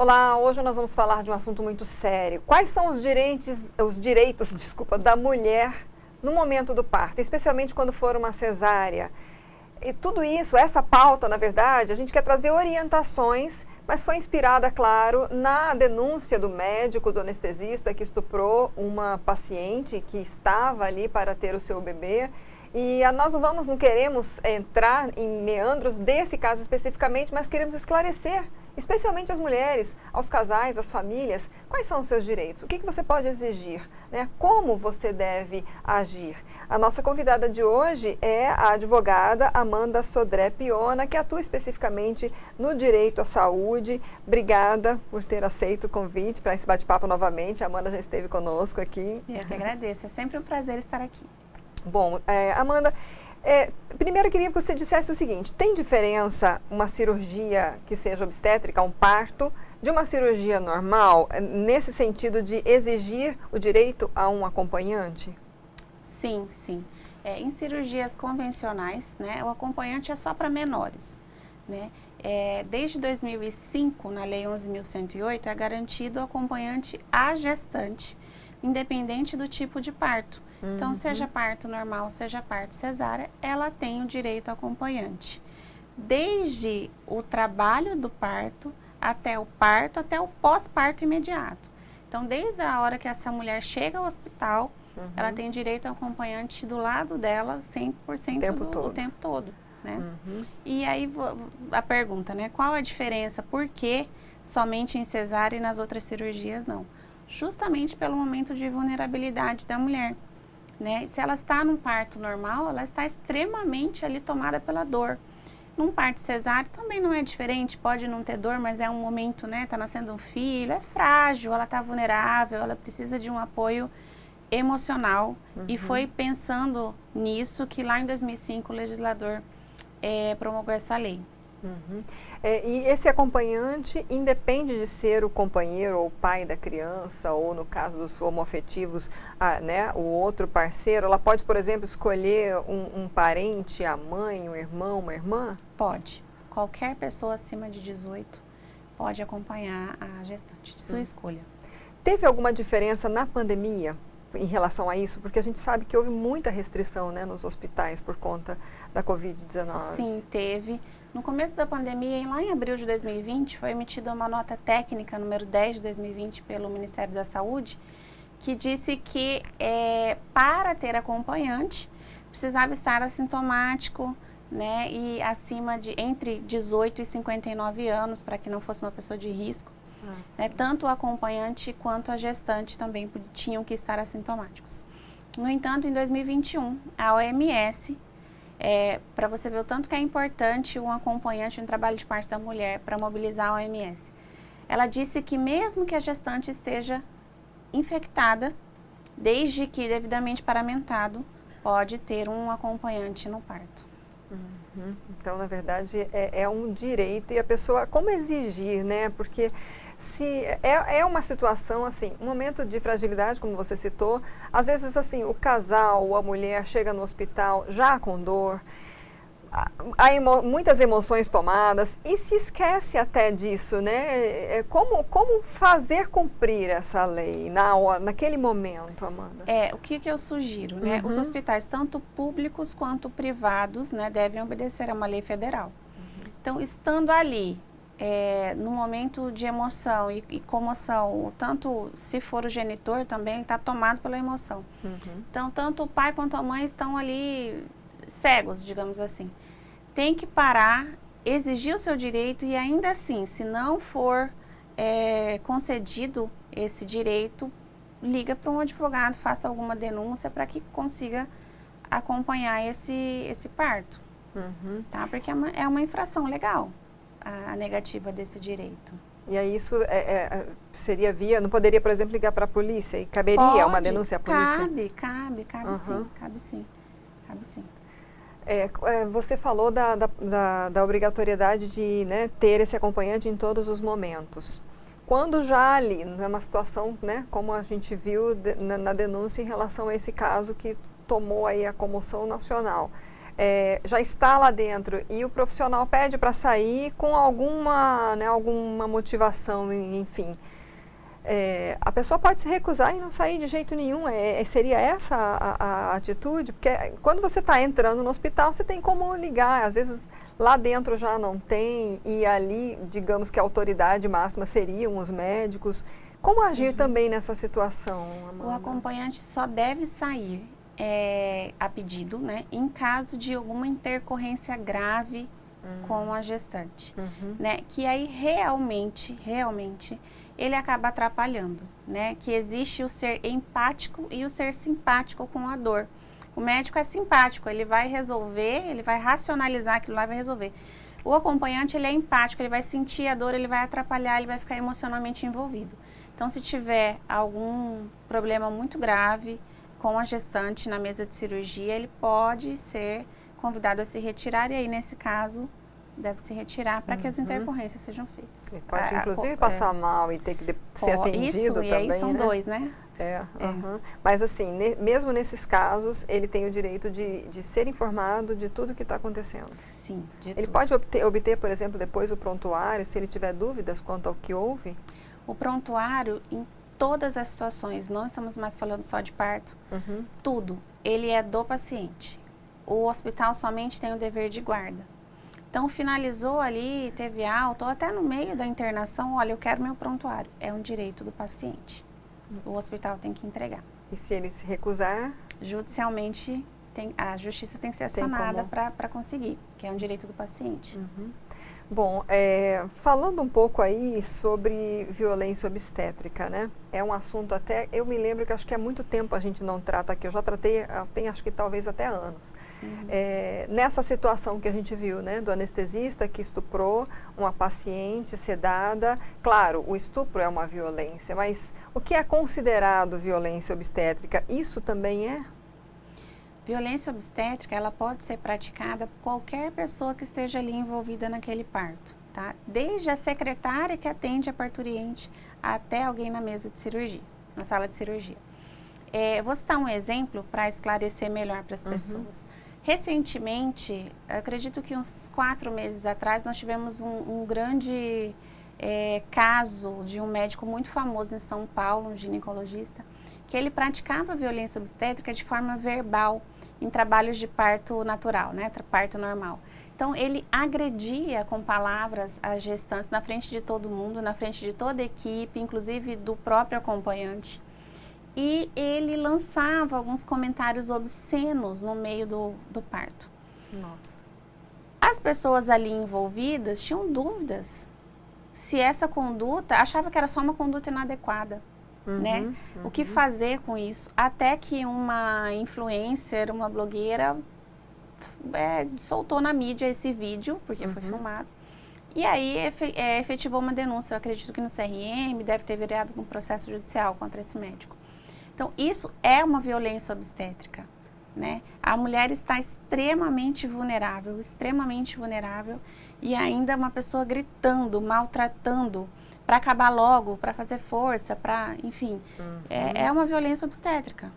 Olá, hoje nós vamos falar de um assunto muito sério. Quais são os direitos, desculpa, da mulher no momento do parto, especialmente quando for uma cesárea? E tudo isso, essa pauta, na verdade, a gente quer trazer orientações, mas foi inspirada, claro, na denúncia do médico, do anestesista que estuprou uma paciente que estava ali para ter o seu bebê. E nós não queremos entrar em meandros desse caso especificamente, mas queremos esclarecer, especialmente as mulheres, aos casais, às famílias, quais são os seus direitos, o que você pode exigir, né? Como você deve agir. A nossa convidada de hoje é a advogada Amanda Sodré Piona, que atua especificamente no direito à saúde. Obrigada por ter aceito o convite para esse bate-papo novamente. A Amanda já esteve conosco aqui. Eu que agradeço, é sempre um prazer estar aqui. Bom, Amanda, primeiro eu queria que você dissesse o seguinte: tem diferença uma cirurgia que seja obstétrica, um parto, de uma cirurgia normal, nesse sentido de exigir o direito a um acompanhante? Sim, sim. Em cirurgias convencionais, né, o acompanhante é só para menores, né? Desde 2005, na Lei 11.108, é garantido o acompanhante à gestante, independente do tipo de parto. Então, seja parto normal, seja parto cesárea, ela tem o direito ao acompanhante. Desde o trabalho do parto, até o pós-parto imediato. Então, desde a hora que essa mulher chega ao hospital, ela tem direito ao acompanhante do lado dela 100% o tempo todo, né? E aí, a pergunta, né? Qual a diferença? Por que somente em cesárea e nas outras cirurgias não? Justamente pelo momento de vulnerabilidade da mulher. Né? Se ela está num parto normal, ela está extremamente ali tomada pela dor. Num parto cesáreo também não é diferente, pode não ter dor, mas é um momento, né? Está nascendo um filho, é frágil, ela está vulnerável, ela precisa de um apoio emocional. E foi pensando nisso que lá em 2005 o legislador promulgou essa lei. E esse acompanhante independe de ser o companheiro ou o pai da criança, ou no caso dos homoafetivos, né, o outro parceiro, ela pode, por exemplo, escolher um parente, a mãe, um irmão, uma irmã? Pode. Qualquer pessoa acima de 18 pode acompanhar a gestante, de sua escolha. Teve alguma diferença na pandemia em relação a isso? Porque a gente sabe que houve muita restrição, né, nos hospitais por conta da Covid-19. Sim, teve. No começo da pandemia, lá em abril de 2020, foi emitida uma nota técnica, número 10 de 2020, pelo Ministério da Saúde, que disse que para ter acompanhante, precisava estar assintomático, né, e entre 18 e 59 anos, para que não fosse uma pessoa de risco. Tanto o acompanhante quanto a gestante também tinham que estar assintomáticos. No entanto, em 2021, a OMS, para você ver o tanto que é importante um acompanhante no trabalho de parto da mulher para mobilizar a OMS, ela disse que mesmo que a gestante esteja infectada, desde que devidamente paramentado, pode ter um acompanhante no parto. Então, na verdade, é um direito, e a pessoa, como exigir, né? Porque se é uma situação, assim, um momento de fragilidade, como você citou, às vezes, assim, o casal, a mulher chega no hospital já com dor, há muitas emoções tomadas e se esquece até disso, né? Como fazer cumprir essa lei naquele momento, Amanda? O que eu sugiro, né? Os hospitais, tanto públicos quanto privados, né, devem obedecer a uma lei federal. Então, estando ali, no momento de emoção e comoção, tanto se for o genitor também, ele está tomado pela emoção. Então, tanto o pai quanto a mãe estão ali cegos, digamos assim. Tem que parar, exigir o seu direito e ainda assim, se não for concedido esse direito, liga para um advogado, faça alguma denúncia para que consiga acompanhar esse parto. Tá? Porque é uma infração legal a negativa desse direito. E aí isso seria não poderia, por exemplo, ligar para a polícia e caberia uma denúncia à polícia? Cabe sim. Você falou da obrigatoriedade de, né, ter esse acompanhante em todos os momentos. Quando já ali, numa situação, né, como a gente viu na denúncia em relação a esse caso que tomou aí a comoção nacional, já está lá dentro e o profissional pede para sair com alguma, né, alguma motivação, enfim, a pessoa pode se recusar e não sair de jeito nenhum. Seria essa a atitude? Porque quando você está entrando no hospital, você tem como ligar. Às vezes lá dentro já não tem, e ali, digamos que a autoridade máxima seriam os médicos. Como agir também nessa situação, Amanda? O acompanhante só deve sair a pedido, né, em caso de alguma intercorrência grave com a gestante, né, que aí realmente ele acaba atrapalhando, né, que existe o ser empático e o ser simpático com a dor. O médico é simpático, ele vai resolver, ele vai racionalizar aquilo lá e vai resolver. O acompanhante, ele é empático, ele vai sentir a dor, ele vai atrapalhar, ele vai ficar emocionalmente envolvido. Então, se tiver algum problema muito grave com a gestante na mesa de cirurgia, ele pode ser convidado a se retirar, e aí, nesse caso, deve se retirar para que as intercorrências sejam feitas. Ele pode, inclusive, passar mal e ter que ser atendido isso, também, e aí são né? dois, né? Mas assim, mesmo nesses casos, ele tem o direito de ser informado de tudo que está acontecendo. Sim, de Ele tudo. pode obter, por exemplo, depois o prontuário, se ele tiver dúvidas quanto ao que houve? O prontuário, em todas as situações, não estamos mais falando só de parto, tudo, ele é do paciente. O hospital somente tem o dever de guarda. Então, finalizou ali, teve alta, ou até no meio da internação, olha, eu quero meu prontuário. É um direito do paciente. O hospital tem que entregar. E se ele se recusar? Judicialmente, a justiça tem que ser acionada para conseguir, que é um direito do paciente. Bom, falando um pouco aí sobre violência obstétrica, né? É um assunto até, eu me lembro que acho que há muito tempo a gente não trata aqui, eu já tratei, tem acho que talvez até anos. Nessa situação que a gente viu, né, do anestesista que estuprou uma paciente sedada, claro, o estupro é uma violência, mas o que é considerado violência obstétrica, isso também é? Violência obstétrica, ela pode ser praticada por qualquer pessoa que esteja ali envolvida naquele parto, tá? Desde a secretária que atende a parturiente até alguém na mesa de cirurgia, na sala de cirurgia. Vou citar um exemplo para esclarecer melhor para as pessoas. Recentemente, acredito que uns 4 meses atrás, nós tivemos um grande caso de um médico muito famoso em São Paulo, um ginecologista, que ele praticava violência obstétrica de forma verbal em trabalhos de parto natural, né, parto normal. Então, ele agredia com palavras as gestantes na frente de todo mundo, na frente de toda a equipe, inclusive do próprio acompanhante. E ele lançava alguns comentários obscenos no meio do parto. Nossa. As pessoas ali envolvidas tinham dúvidas se essa conduta, achava que era só uma conduta inadequada. Né? O que fazer com isso? Até que uma influencer, uma blogueira, soltou na mídia esse vídeo, porque foi filmado, e aí efetivou uma denúncia, eu acredito que no CRM, deve ter virado um processo judicial contra esse médico. Então, isso é uma violência obstétrica, né? A mulher está extremamente vulnerável, e ainda uma pessoa gritando, maltratando, para acabar logo, para fazer força, para, enfim, é uma violência obstétrica.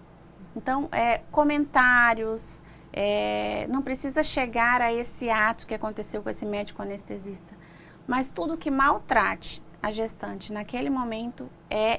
Então, comentários, não precisa chegar a esse ato que aconteceu com esse médico anestesista, mas tudo que maltrate a gestante naquele momento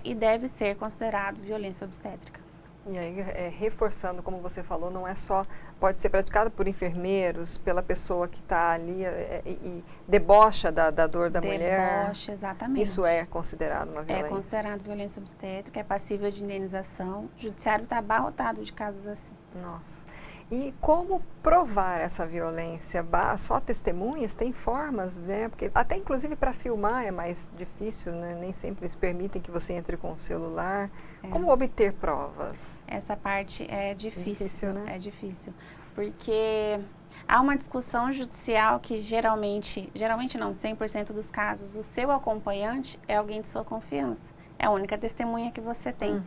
e deve ser considerado violência obstétrica. E aí, reforçando, como você falou, não é só, pode ser praticado por enfermeiros, pela pessoa que está ali e debocha da dor da mulher. Debocha, exatamente. Isso é considerado uma violência? É considerado violência obstétrica, é passível de indenização. O judiciário está abarrotado de casos assim. Nossa. E como provar essa violência? Só testemunhas? Tem formas, né? Porque até inclusive para filmar é mais difícil, né? Nem sempre eles permitem que você entre com o celular. Como obter provas? Essa parte é difícil, né? É difícil. Porque há uma discussão judicial que geralmente não, 100% dos casos, o seu acompanhante é alguém de sua confiança. É a única testemunha que você tem.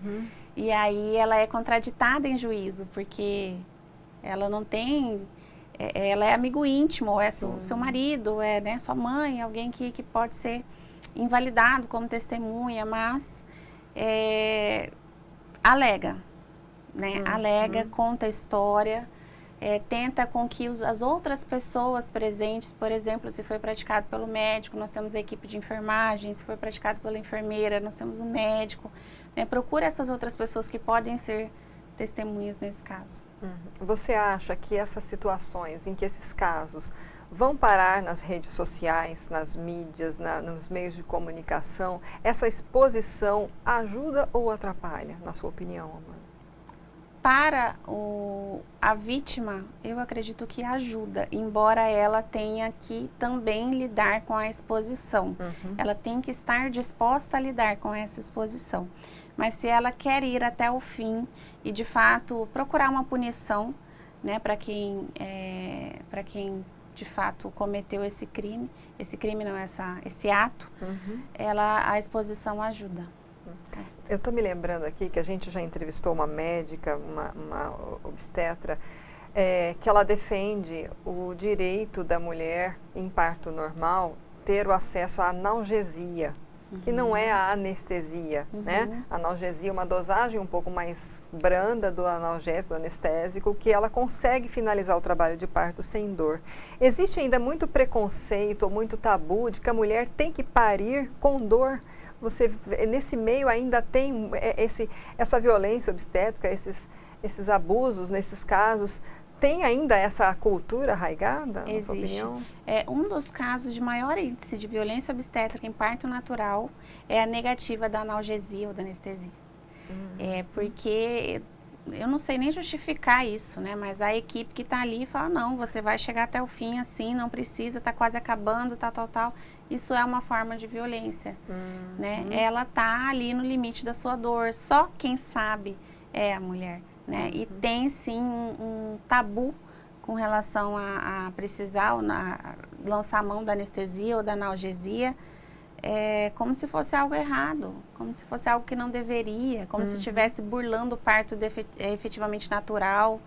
E aí ela é contraditada em juízo, porque ela não tem, ela é amigo íntimo, é seu marido, né, sua mãe, alguém que pode ser invalidado como testemunha, mas alega, né, conta a história, tenta com que as outras pessoas presentes, por exemplo, se foi praticado pelo médico, nós temos a equipe de enfermagem, se foi praticado pela enfermeira, nós temos o médico, né? Procura essas outras pessoas que podem ser testemunhas nesse caso. Você acha que essas situações em que esses casos vão parar nas redes sociais, nas mídias, nos meios de comunicação, essa exposição ajuda ou atrapalha, na sua opinião, Amanda? Para a vítima, eu acredito que ajuda, embora ela tenha que também lidar com a exposição. Ela tem que estar disposta a lidar com essa exposição. Mas se ela quer ir até o fim e, de fato, procurar uma punição, né, para quem de fato cometeu esse crime não, esse ato, a exposição ajuda. Eu estou me lembrando aqui que a gente já entrevistou uma médica, uma obstetra, que ela defende o direito da mulher em parto normal ter o acesso à analgesia, que não é a anestesia, né? A analgesia é uma dosagem um pouco mais branda do analgésico, do anestésico, que ela consegue finalizar o trabalho de parto sem dor. Existe ainda muito preconceito ou muito tabu de que a mulher tem que parir com dor. Você, nesse meio ainda tem essa violência obstétrica, esses abusos nesses casos. Tem ainda essa cultura arraigada, na sua opinião? Um dos casos de maior índice de violência obstétrica em parto natural é a negativa da analgesia ou da anestesia. Porque eu não sei nem justificar isso, né? Mas a equipe que está ali fala, não, você vai chegar até o fim assim, não precisa, está quase acabando, tal. Isso é uma forma de violência, né? Ela está ali no limite da sua dor, só quem sabe é a mulher, né? E tem sim um tabu com relação a precisar lançar a mão da anestesia ou da analgesia, como se fosse algo errado, como se fosse algo que não deveria, como se estivesse burlando o parto efetivamente natural,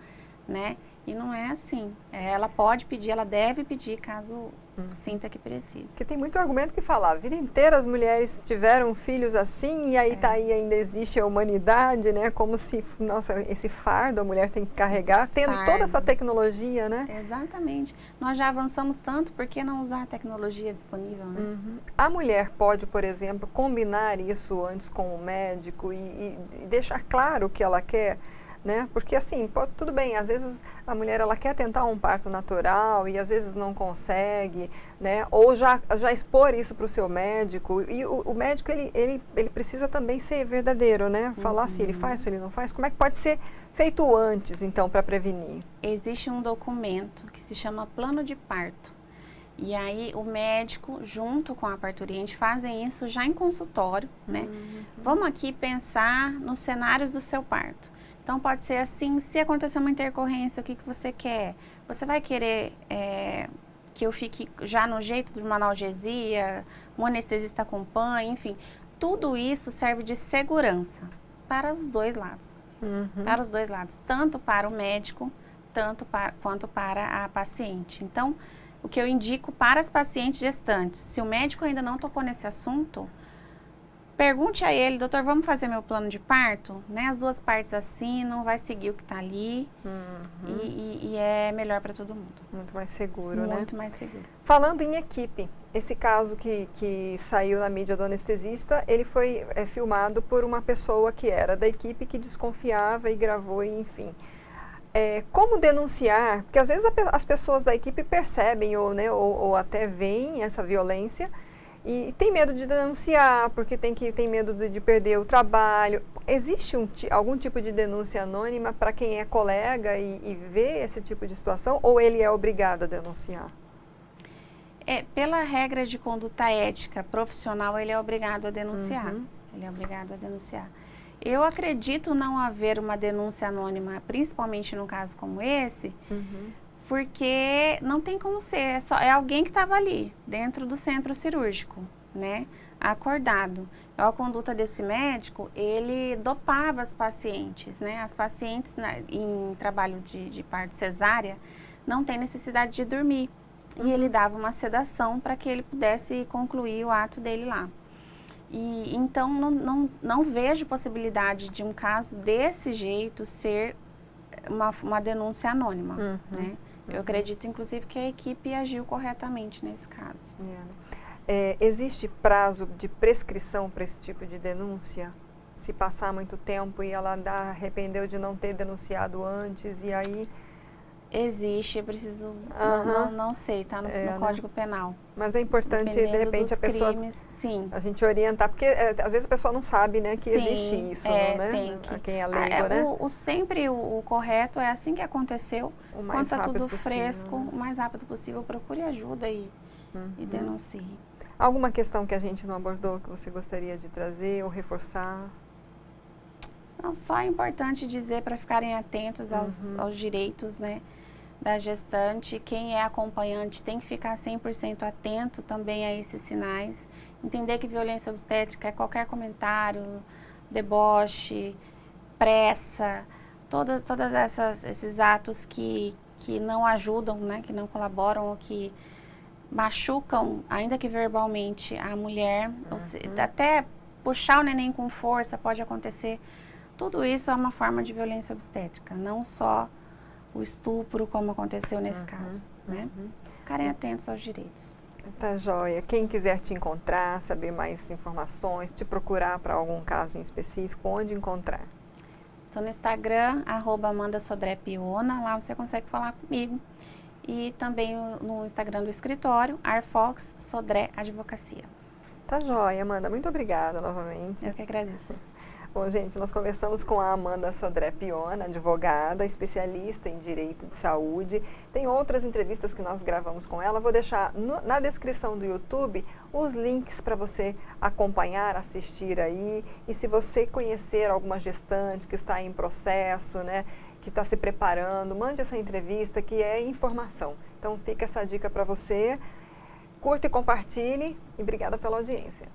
né? E não é assim. Ela pode pedir, ela deve pedir caso sinta que precisa. Porque tem muito argumento que fala, a vida inteira as mulheres tiveram filhos assim, e aí aí ainda existe a humanidade, né? Como se, nossa, esse fardo a mulher tem que carregar, tendo toda essa tecnologia, né? Exatamente. Nós já avançamos tanto, por que não usar a tecnologia disponível, né? A mulher pode, por exemplo, combinar isso antes com o médico e deixar claro o que ela quer, né? Porque assim, tudo bem, às vezes a mulher ela quer tentar um parto natural e às vezes não consegue, né? Ou já expor isso para o seu médico, e o médico ele precisa também ser verdadeiro, né? Falar se ele faz, se ele não faz, como é que pode ser feito antes, então, para prevenir? Existe um documento que se chama plano de parto. E aí o médico, junto com a parturiente, fazem isso já em consultório, né? Vamos aqui pensar nos cenários do seu parto. Então, pode ser assim, se acontecer uma intercorrência, o que você quer? Você vai querer que eu fique já no jeito de uma analgesia, um anestesista acompanhe, enfim. Tudo isso serve de segurança para os dois lados. Para os dois lados, tanto para o médico, quanto para a paciente. Então, o que eu indico para as pacientes gestantes, se o médico ainda não tocou nesse assunto, pergunte a ele, doutor, vamos fazer meu plano de parto? Né? As duas partes assinam, vai seguir o que está ali e é melhor para todo mundo. Muito mais seguro, né? Muito mais seguro. Falando em equipe, esse caso que saiu na mídia do anestesista, ele foi filmado por uma pessoa que era da equipe que desconfiava e gravou, enfim. Como denunciar? Porque às vezes as pessoas da equipe percebem ou até veem essa violência e tem medo de denunciar, porque tem medo de perder o trabalho. Existe algum tipo de denúncia anônima para quem é colega e vê esse tipo de situação, ou ele é obrigado a denunciar? Pela regra de conduta ética profissional, ele é obrigado a denunciar. Ele é obrigado a denunciar. Eu acredito não haver uma denúncia anônima, principalmente num caso como esse, porque não tem como ser, é alguém que estava ali, dentro do centro cirúrgico, né, acordado. A conduta desse médico, ele dopava as pacientes, né, as pacientes em trabalho de parto cesárea não tem necessidade de dormir, e ele dava uma sedação para que ele pudesse concluir o ato dele lá. E então não vejo possibilidade de um caso desse jeito ser uma denúncia anônima, Uhum. né? Eu acredito, inclusive, que a equipe agiu corretamente nesse caso. Existe prazo de prescrição para esse tipo de denúncia? Se passar muito tempo e ela arrependeu de não ter denunciado antes, e aí... Existe, eu preciso, não sei, tá no Código Penal. Mas é importante, de repente, a pessoa... crimes, sim. A gente orientar, porque às vezes a pessoa não sabe, né, que existe isso, né? Tem que. A quem é leigo, né? Sempre o correto é assim que aconteceu, quando está tudo fresco, o mais rápido possível, procure ajuda e denuncie. Alguma questão que a gente não abordou que você gostaria de trazer ou reforçar? Não, só é importante dizer para ficarem atentos aos direitos, né, da gestante. Quem é acompanhante tem que ficar 100% atento também a esses sinais. Entender que violência obstétrica é qualquer comentário, deboche, pressa, todos esses atos que não ajudam, né, que não colaboram ou que machucam, ainda que verbalmente, a mulher. Até puxar o neném com força pode acontecer. Tudo isso é uma forma de violência obstétrica, não só o estupro, como aconteceu nesse caso, né? Ficarem atentos aos direitos. Tá joia. Quem quiser te encontrar, saber mais informações, te procurar para algum caso em específico, onde encontrar? Estou no Instagram, @AmandaSodréPiona, lá você consegue falar comigo. E também no Instagram do escritório, Arfox Sodré Advocacia. Tá joia, Amanda. Muito obrigada novamente. Eu que agradeço. Bom, gente, nós conversamos com a Amanda Sodré Piona, advogada, especialista em direito de saúde. Tem outras entrevistas que nós gravamos com ela. Vou deixar na descrição do YouTube os links para você acompanhar, assistir aí. E se você conhecer alguma gestante que está em processo, né, que está se preparando, mande essa entrevista que é informação. Então fica essa dica para você. Curta e compartilhe e obrigada pela audiência.